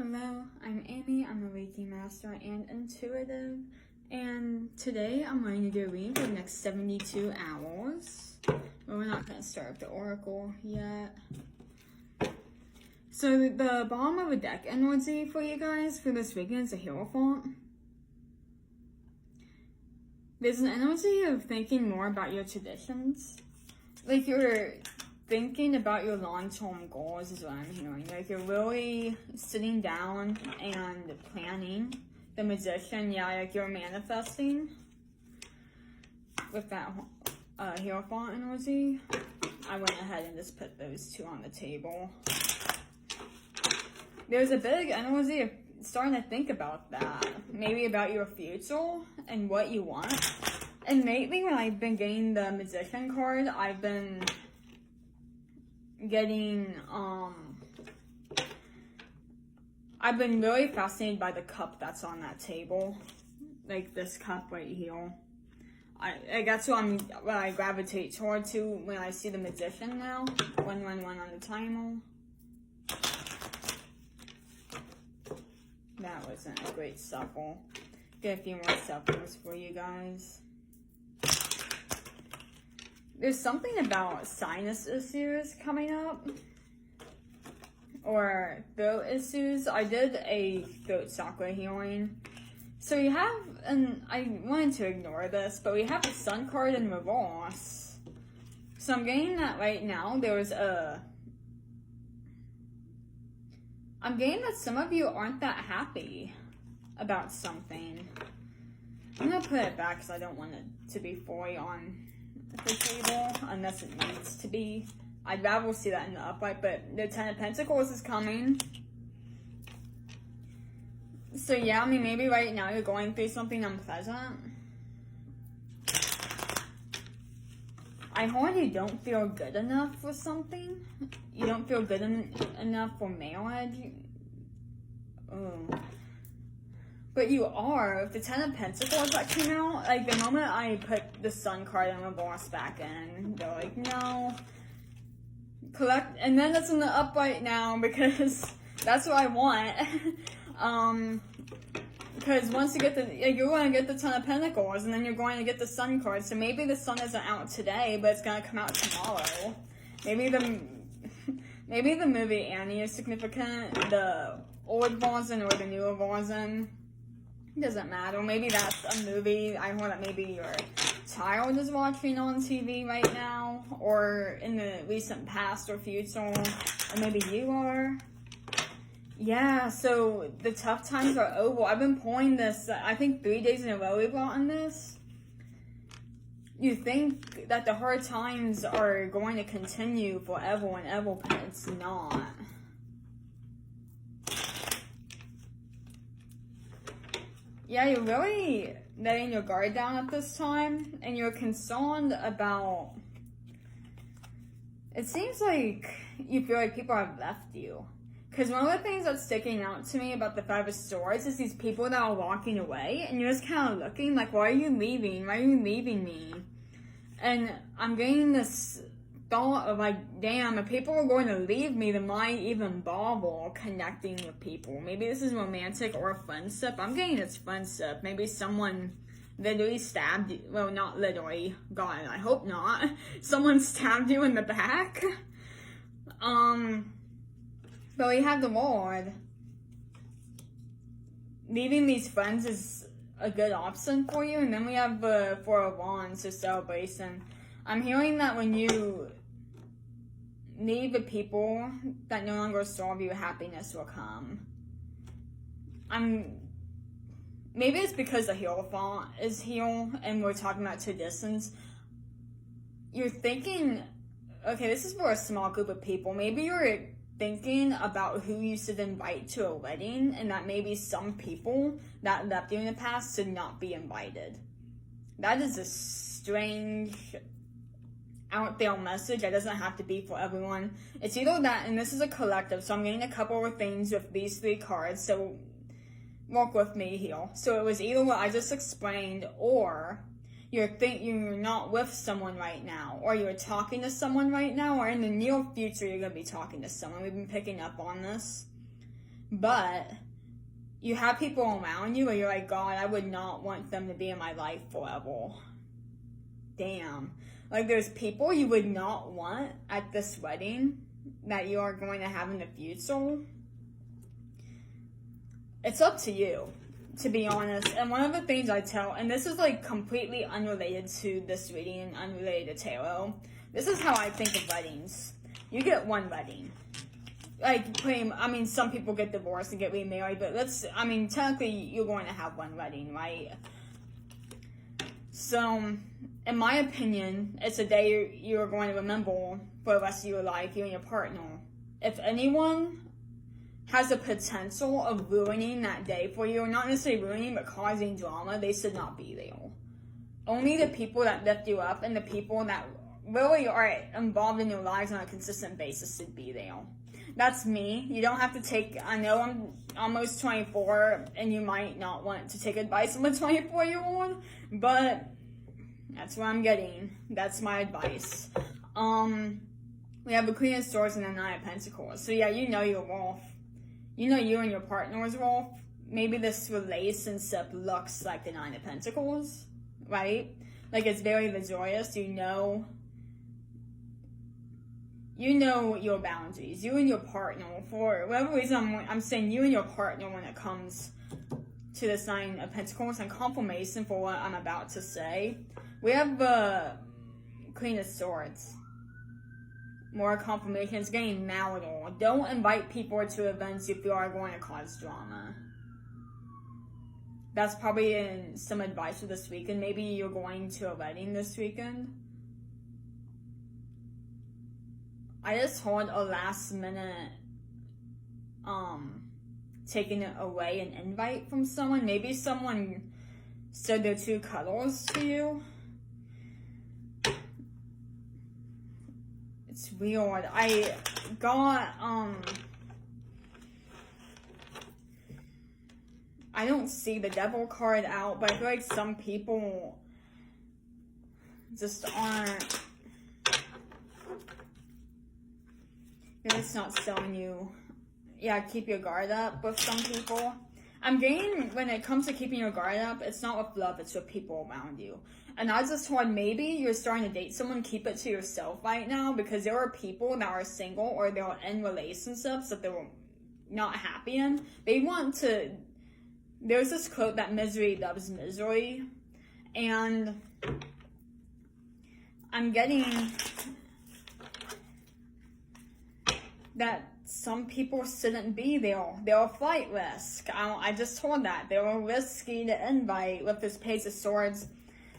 Hello, I'm Amy. I'm a Reiki Master and Intuitive, and today I'm going to do a reading for the next 72 hours. But we're not going to start with the Oracle yet. So the bottom of the deck energy for you guys for this weekend is a Hierophant. There's an energy of thinking more about your traditions. Like you're thinking about your long-term goals is what I'm hearing. Like you're really sitting down and planning. The Magician, yeah, like you're manifesting with that Hierophant energy. I went ahead and just put those two on the table. There's a big energy of starting to think about that. Maybe about your future and what you want. And lately when I've been getting the Magician card, I've been getting, I've been really fascinated by the cup that's on that table. Like this cup right here. That's what I gravitate toward to when I see the Magician now. 111 on the timer. That wasn't a great shuffle. Get a few more shuffles for you guys. There's something about sinus issues coming up. Or throat issues. I did a throat chakra healing. So we have, and I wanted to ignore this, but we have the Sun card in reverse. So I'm getting that right now. I'm getting that some of you aren't that happy about something. I'm going to put it back because I don't want it to be fully on the table unless it needs to be. I'd rather see that in the upright, but the Ten of Pentacles is coming. So yeah, I mean, maybe right now you're going through something unpleasant. I heard you don't feel good enough for something. You don't feel good enough for marriage. But you are. With the Ten of Pentacles that came out, like the moment I put the Sun card and reverse back in, they're like, no. Collect, and then it's in the upright now because that's what I want. Because once you get you're going to get the Ten of Pentacles, and then you're going to get the Sun card. So maybe the Sun isn't out today, but it's going to come out tomorrow. Maybe the movie Annie is significant. The old version or the newer version. Doesn't matter. Maybe that's a movie. I heard that maybe your child is watching on TV right now, or in the recent past or future, or maybe you are. Yeah, so the tough times are over. I've been pulling this, I think 3 days in a row we've gotten this. You think that the hard times are going to continue forever and ever, but it's not. Yeah, you're really letting your guard down at this time, and you're concerned about, it seems like you feel like people have left you. Because one of the things that's sticking out to me about the Five of Swords is these people that are walking away, and you're just kind of looking like, why are you leaving? Why are you leaving me? And I'm getting this thought of like, damn, if people are going to leave me, then why even bother connecting with people? Maybe this is romantic or friendship. I'm getting it's friendship. Maybe someone literally stabbed you. Well, not literally. God, I hope not. Someone stabbed you in the back. But we have the Lord. Leaving these friends is a good option for you. And then we have the Four of Wands, so celebration. I'm hearing that when you leave the people that no longer serve you, happiness will come. Maybe it's because the Hierophant is here and we're talking about traditions. You're thinking, okay, this is for a small group of people. Maybe you're thinking about who you should invite to a wedding, and that maybe some people that left you in the past should not be invited. That is a strange out there message. That doesn't have to be for everyone. It's either that, and this is a collective, so I'm getting a couple of things with these three cards, so walk with me here. So it was either what I just explained, or you're not with someone right now, or you're talking to someone right now, or in the near future you're going to be talking to someone. We've been picking up on this. But you have people around you where you're like, God, I would not want them to be in my life forever. Damn. Like, there's people you would not want at this wedding that you are going to have in the future. It's up to you, to be honest. And one of the things I tell, and this is like completely unrelated to this reading and unrelated to tarot, this is how I think of weddings. You get one wedding. Like, some people get divorced and get remarried, but technically you're going to have one wedding, right? So, in my opinion, it's a day you're going to remember for the rest of your life, you and your partner. If anyone has the potential of ruining that day for you, or not necessarily ruining, but causing drama, they should not be there. Only the people that lift you up and the people that really are involved in your lives on a consistent basis should be there. That's me. You don't have to take, I know I'm almost 24 and you might not want to take advice from a 24-year-old, but that's what I'm getting. That's my advice. We have the Queen of Swords and the Nine of Pentacles. So yeah, you know your worth. You know you and your partner's worth. Maybe this relationship looks like the Nine of Pentacles, right? Like, it's very luxurious. You know your boundaries. You and your partner, for whatever reason, I'm saying you and your partner when it comes to this Nine of Pentacles, and confirmation for what I'm about to say. We have the Queen of Swords. More confirmation. It's getting marital. Don't invite people to events you feel are going to cause drama. That's probably some advice for this weekend. Maybe you're going to a wedding this weekend. I just heard a last minute taking away an invite from someone. Maybe someone said their true colors to you. It's weird. I got I don't see the devil card out, but I feel like some people just aren't. It's not showing you. Yeah, keep your guard up with some people. I'm getting, when it comes to keeping your guard up, it's not with love, it's with people around you. And I just thought maybe you're starting to date someone, keep it to yourself right now, because there are people that are single or they're in relationships that they're not happy in. They want to, there's this quote that misery loves misery, and I'm getting that some people shouldn't be there. They're a flight risk. I just told that. They're risky to invite with this Page of Swords.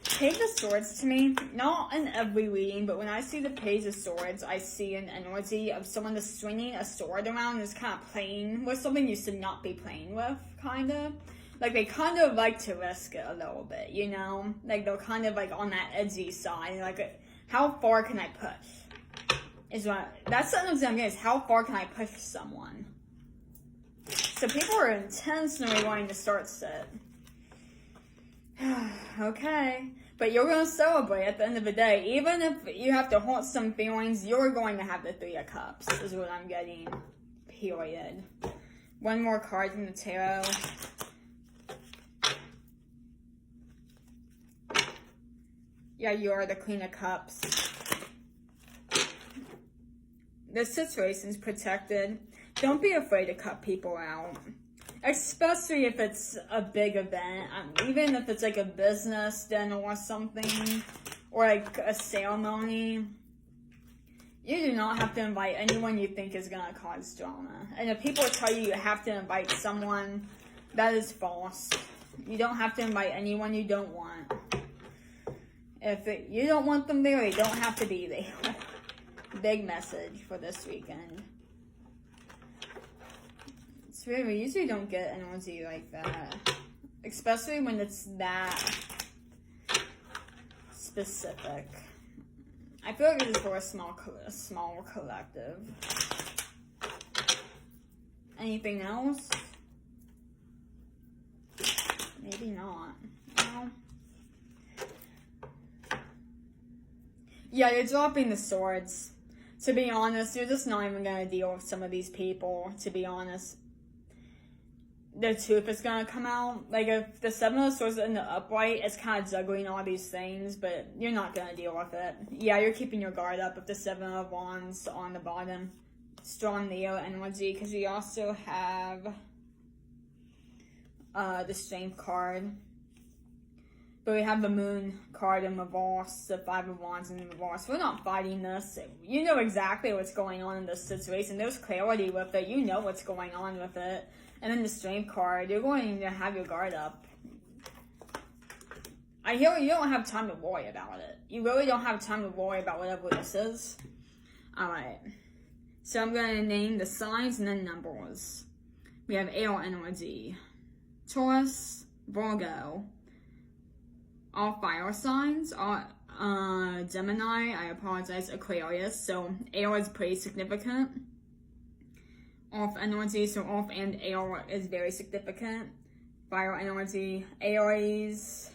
Page of Swords to me, not in every reading, but when I see the Page of Swords, I see an energy of someone just swinging a sword around and is kind of playing with something you should not be playing with, kind of. Like, they kind of like to risk it a little bit, you know? Like, they're kind of like on that edgy side. Like, how far can I push? That's the energy I'm getting, is how far can I push someone? So people are intentionally wanting to start shit. Okay. But you're going to celebrate at the end of the day. Even if you have to haunt some feelings, you're going to have the Three of Cups, is what I'm getting. Period. One more card from the tarot. Yeah, you are the Queen of Cups. This situation's protected. Don't be afraid to cut people out. Especially if it's a big event. Even if it's like a business dinner or something. Or like a ceremony. You do not have to invite anyone you think is going to cause drama. And if people tell you you have to invite someone, that is false. You don't have to invite anyone you don't want. If you don't want them there, they don't have to be there. Big message for this weekend. It's weird, we usually don't get energy like that. Especially when it's that specific. I feel like it is for a small collective. Anything else? Maybe not. No. Yeah, you're dropping the swords. To be honest, you're just not even going to deal with some of these people, to be honest. the tooth is gonna come out. Like, if the Seven of Swords is in the upright, it's kind of juggling all these things, but you're not gonna deal with it. Yeah, you're keeping your guard up with the Seven of Wands on the bottom. Strong Leo energy, because we also have the Strength card. But we have the Moon card in reverse, the Five of Wands in reverse. We're not fighting this. You know exactly what's going on in this situation. There's clarity with it. You know what's going on with it. And then the Strength card, you're going to have your guard up. I hear you don't have time to worry about it. You really don't have time to worry about whatever this is. Alright. So I'm going to name the signs and then numbers. We have air energy. Taurus, Virgo. All fire signs are Gemini, I apologize, Aquarius, so air is pretty significant. Off energy, so off and air is very significant. Fire energy, Aries.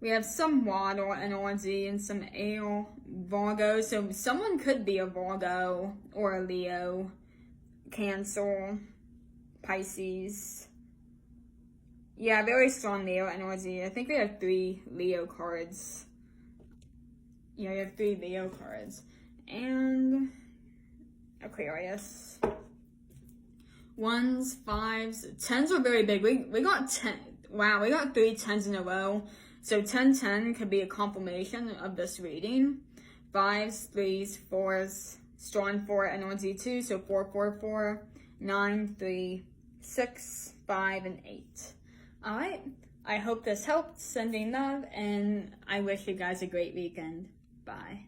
We have some water energy and some air, Virgo, so someone could be a Virgo or a Leo, Cancer, Pisces. Yeah, very strong Leo energy. I think we have 3 Leo cards. Yeah, we have 3 Leo cards. And Aquarius. 1s, 5s, 10s are very big. We got 10. Wow, we got 3 10s in a row. So 10-10 could be a confirmation of this reading. 5s, 3s, 4s, strong 4 energy too. So 4, 4, 4, 9, 3, 6, 5, and 8. Alright, I hope this helped. Sending love, and I wish you guys a great weekend. Bye.